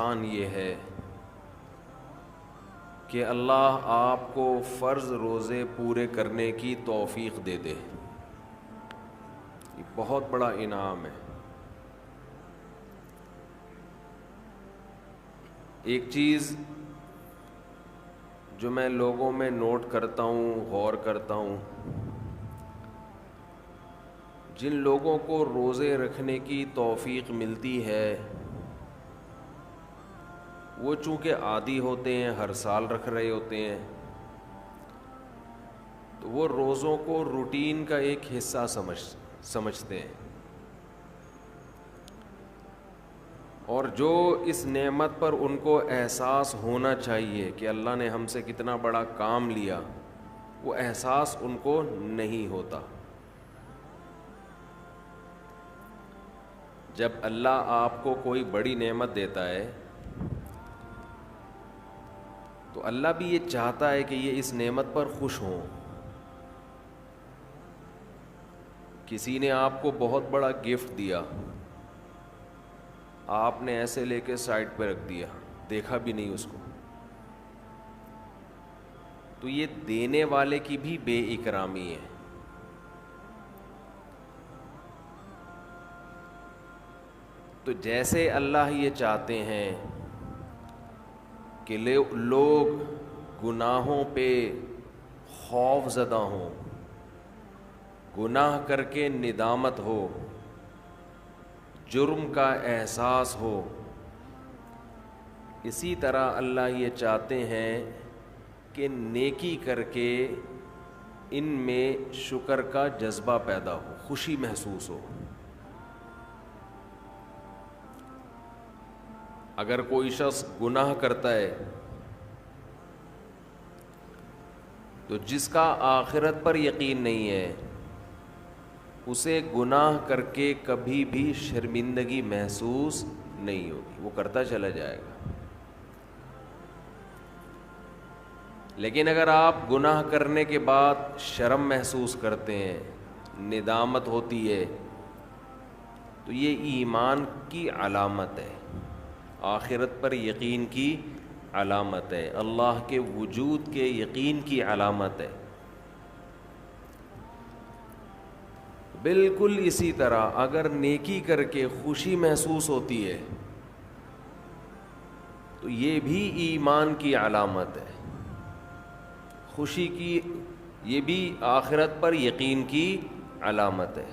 احسان یہ ہے کہ اللہ آپ کو فرض روزے پورے کرنے کی توفیق دے دے. یہ بہت بڑا انعام ہے. ایک چیز جو میں لوگوں میں نوٹ کرتا ہوں، غور کرتا ہوں، جن لوگوں کو روزے رکھنے کی توفیق ملتی ہے وہ چونکہ عادی ہوتے ہیں، ہر سال رکھ رہے ہوتے ہیں، تو وہ روزوں کو روٹین کا ایک حصہ سمجھتے ہیں. اور جو اس نعمت پر ان کو احساس ہونا چاہیے کہ اللہ نے ہم سے کتنا بڑا کام لیا، وہ احساس ان کو نہیں ہوتا. جب اللہ آپ کو کوئی بڑی نعمت دیتا ہے تو اللہ بھی یہ چاہتا ہے کہ یہ اس نعمت پر خوش ہوں. کسی نے آپ کو بہت بڑا گفٹ دیا، آپ نے ایسے لے کے سائڈ پہ رکھ دیا، دیکھا بھی نہیں اس کو، تو یہ دینے والے کی بھی بے اکرامی ہے. تو جیسے اللہ یہ چاہتے ہیں کہ لوگ گناہوں پہ خوف زدہ ہوں، گناہ کر کے ندامت ہو، جرم کا احساس ہو، اسی طرح اللہ یہ چاہتے ہیں کہ نیکی کر کے ان میں شکر کا جذبہ پیدا ہو، خوشی محسوس ہو. اگر کوئی شخص گناہ کرتا ہے تو جس کا آخرت پر یقین نہیں ہے اسے گناہ کر کے کبھی بھی شرمندگی محسوس نہیں ہوگی، وہ کرتا چلا جائے گا. لیکن اگر آپ گناہ کرنے کے بعد شرم محسوس کرتے ہیں، ندامت ہوتی ہے، تو یہ ایمان کی علامت ہے، آخرت پر یقین کی علامت ہے، اللہ کے وجود کے یقین کی علامت ہے. بالکل اسی طرح اگر نیکی کر کے خوشی محسوس ہوتی ہے تو یہ بھی ایمان کی علامت ہے، خوشی کی، یہ بھی آخرت پر یقین کی علامت ہے.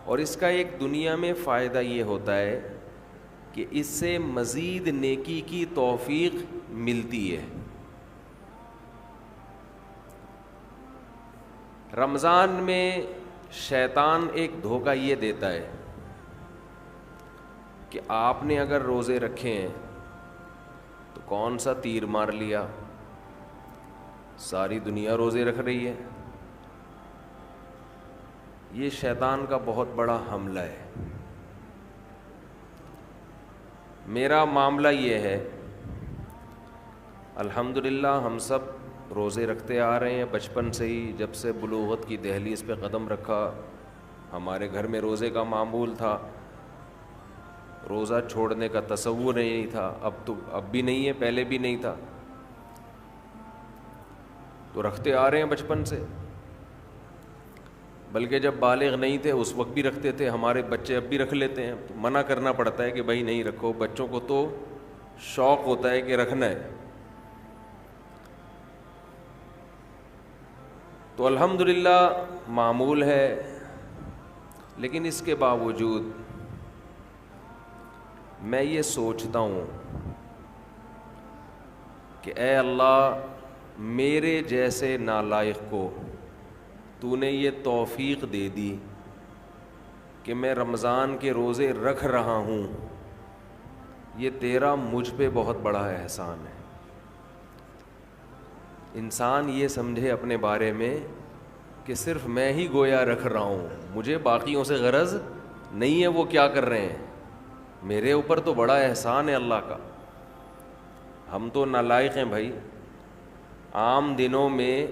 اور اس کا ایک دنیا میں فائدہ یہ ہوتا ہے کہ اس سے مزید نیکی کی توفیق ملتی ہے. رمضان میں شیطان ایک دھوکہ یہ دیتا ہے کہ آپ نے اگر روزے رکھے ہیں تو کون سا تیر مار لیا، ساری دنیا روزے رکھ رہی ہے. یہ شیطان کا بہت بڑا حملہ ہے. میرا معاملہ یہ ہے، الحمدللہ ہم سب روزے رکھتے آ رہے ہیں بچپن سے ہی. جب سے بلوغت کی دہلیز پہ قدم رکھا ہمارے گھر میں روزے کا معمول تھا، روزہ چھوڑنے کا تصور نہیں تھا. اب بھی نہیں ہے، پہلے بھی نہیں تھا، تو رکھتے آ رہے ہیں بچپن سے. بلکہ جب بالغ نہیں تھے اس وقت بھی رکھتے تھے. ہمارے بچے اب بھی رکھ لیتے ہیں، تو منع کرنا پڑتا ہے کہ بھائی نہیں رکھو. بچوں کو تو شوق ہوتا ہے کہ رکھنا ہے. تو الحمدللہ معمول ہے. لیکن اس کے باوجود میں یہ سوچتا ہوں کہ اے اللہ، میرے جیسے نالائق کو تو نے یہ توفیق دے دی کہ میں رمضان کے روزے رکھ رہا ہوں. یہ تیرا مجھ پہ بہت بڑا احسان ہے. انسان یہ سمجھے اپنے بارے میں کہ صرف میں ہی گویا رکھ رہا ہوں، مجھے باقیوں سے غرض نہیں ہے وہ کیا کر رہے ہیں. میرے اوپر تو بڑا احسان ہے اللہ کا. ہم تو نالائق ہیں بھائی. عام دنوں میں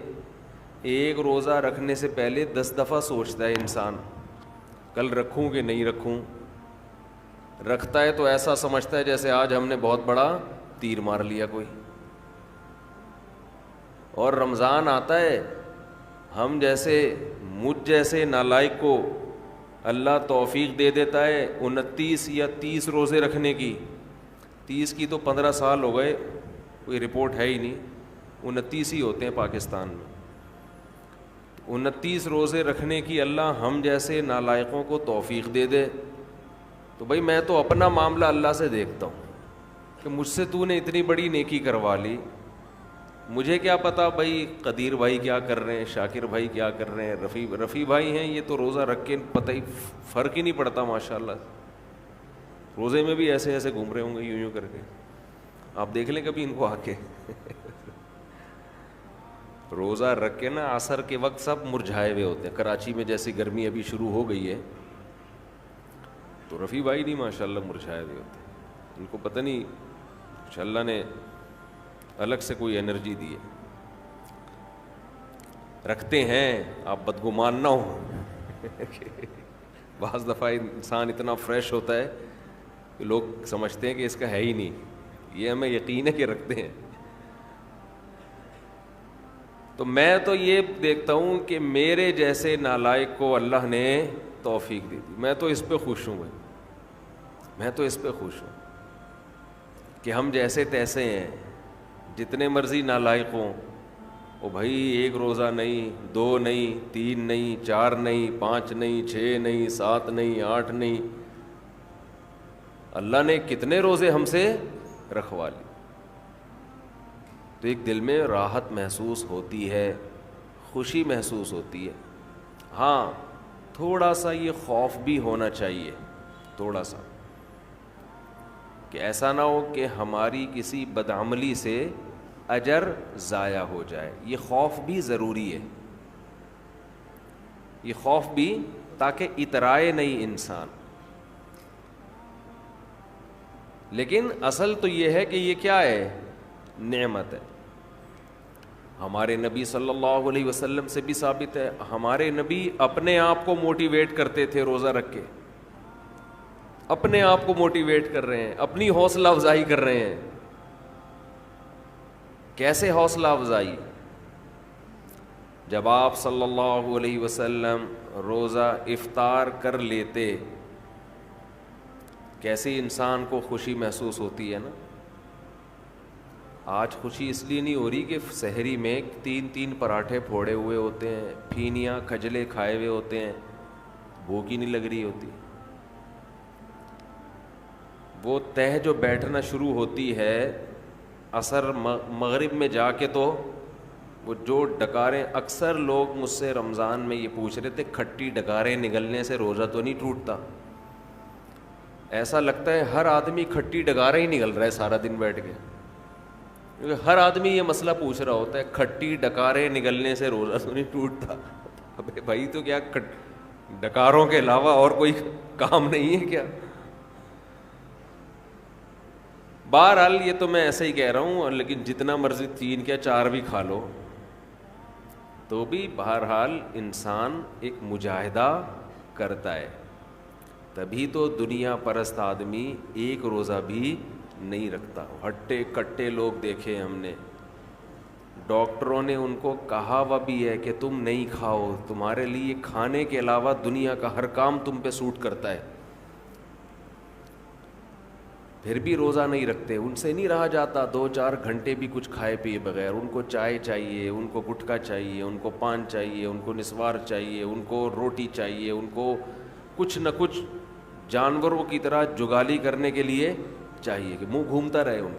ایک روزہ رکھنے سے پہلے 10 دفعہ سوچتا ہے انسان، کل رکھوں کہ نہیں رکھوں. رکھتا ہے تو ایسا سمجھتا ہے جیسے آج ہم نے بہت بڑا تیر مار لیا کوئی. اور رمضان آتا ہے, ہم جیسے مجھ جیسے نالائق کو اللہ توفیق دے دیتا ہے 29 یا 30 روزے رکھنے کی. 30 کی تو 15 سال ہو گئے, کوئی رپورٹ ہے ہی نہیں, 29 ہی ہوتے ہیں پاکستان میں. 29 روزے رکھنے کی اللہ ہم جیسے نالائقوں کو توفیق دے دے, تو بھائی میں تو اپنا معاملہ اللہ سے دیکھتا ہوں کہ مجھ سے تو نے اتنی بڑی نیکی کروا لی, مجھے کیا پتا بھائی قدیر بھائی کیا کر رہے ہیں, شاکر بھائی کیا کر رہے ہیں, رفیع بھائی ہیں, یہ تو روزہ رکھ کے پتہ ہی فرق ہی نہیں پڑتا ماشاءاللہ. روزے میں بھی ایسے ایسے گھوم رہے ہوں گے یوں یوں کر کے, آپ دیکھ لیں کبھی ان کو آ کے. روزہ رکھ کے نا عصر کے وقت سب مرجھائے ہوئے ہوتے ہیں. کراچی میں جیسی گرمی ابھی شروع ہو گئی ہے تو رفیع بھائی نہیں ماشاءاللہ مرجھائے ہوئے ہوتے ہیں. ان کو پتہ نہیں کچھ اللہ نے الگ سے کوئی انرجی دی ہے. رکھتے ہیں, آپ بدگمان نہ ہو. بعض دفعہ انسان اتنا فریش ہوتا ہے کہ لوگ سمجھتے ہیں کہ اس کا ہے ہی نہیں, یہ ہمیں یقین ہے کہ رکھتے ہیں. تو میں تو یہ دیکھتا ہوں کہ میرے جیسے نالائق کو اللہ نے توفیق دی تھی. میں تو اس پہ خوش ہوں بھائی, میں تو اس پہ خوش ہوں کہ ہم جیسے تیسے ہیں, جتنے مرضی نالائق ہوں. او بھائی ایک روزہ نہیں, 2 نہیں, 3 نہیں, 4 نہیں, 5 نہیں, 6 نہیں, 7 نہیں, 8 نہیں, اللہ نے کتنے روزے ہم سے رکھوا لی. تو ایک دل میں راحت محسوس ہوتی ہے, خوشی محسوس ہوتی ہے. ہاں تھوڑا سا یہ خوف بھی ہونا چاہیے, تھوڑا سا, کہ ایسا نہ ہو کہ ہماری کسی بدعملی سے اجر ضائع ہو جائے. یہ خوف بھی ضروری ہے, یہ خوف بھی, تاکہ اترائے نہیں انسان. لیکن اصل تو یہ ہے کہ یہ کیا ہے, نعمت ہے. ہمارے نبی صلی اللہ علیہ وسلم سے بھی ثابت ہے, ہمارے نبی اپنے آپ کو موٹیویٹ کرتے تھے روزہ رکھ کے, اپنے آپ کو موٹیویٹ کر رہے ہیں, اپنی حوصلہ افزائی کر رہے ہیں. کیسے حوصلہ افزائی؟ جب آپ صلی اللہ علیہ وسلم روزہ افطار کر لیتے, کیسے انسان کو خوشی محسوس ہوتی ہے نا. آج خوشی اس لیے نہیں ہو رہی کہ سحری میں 3 پراٹھے پھوڑے ہوئے ہوتے ہیں, پھینیاں کھجلے کھائے ہوئے ہوتے ہیں, بھوک ہی نہیں لگ رہی ہوتی. وہ تہ جو بیٹھنا شروع ہوتی ہے عصر مغرب میں جا کے, تو وہ جو ڈکاریں, اکثر لوگ مجھ سے رمضان میں یہ پوچھ رہے تھے کھٹی ڈکاریں نگلنے سے روزہ تو نہیں ٹوٹتا؟ ایسا لگتا ہے ہر آدمی کھٹی ڈکاریں ہی نگل رہا ہے سارا دن بیٹھ کے, کیونکہ ہر آدمی یہ مسئلہ پوچھ رہا ہوتا ہے کھٹی ڈکاریں نگلنے سے روزہ تو نہیں ٹوٹتا. ابے بھائی تو کیا ڈکاروں کے علاوہ اور کوئی کام نہیں ہے کیا؟ بہرحال یہ تو میں ایسے ہی کہہ رہا ہوں, لیکن جتنا مرضی 3 کیا 4 بھی کھا لو تو بھی بہرحال انسان ایک مجاہدہ کرتا ہے. تبھی تو دنیا پرست آدمی ایک روزہ بھی نہیں رکھتا. ہٹے کٹے لوگ دیکھے ہم نے, ڈاکٹروں نے ان کو کہا وہ بھی ہے کہ تم نہیں کھاؤ, تمہارے لیے کھانے کے علاوہ دنیا کا ہر کام تم پہ سوٹ کرتا ہے, پھر بھی روزہ نہیں رکھتے. ان سے نہیں رہا جاتا 2-4 گھنٹے بھی کچھ کھائے پیے بغیر. ان کو چائے چاہیے, ان کو گٹکا چاہیے, ان کو پان چاہیے, ان کو نسوار چاہیے, ان کو روٹی چاہیے, ان کو کچھ نہ کچھ جانوروں کی طرح جگالی کرنے کے لیے چاہیے کہ منہ گھومتا رہے ان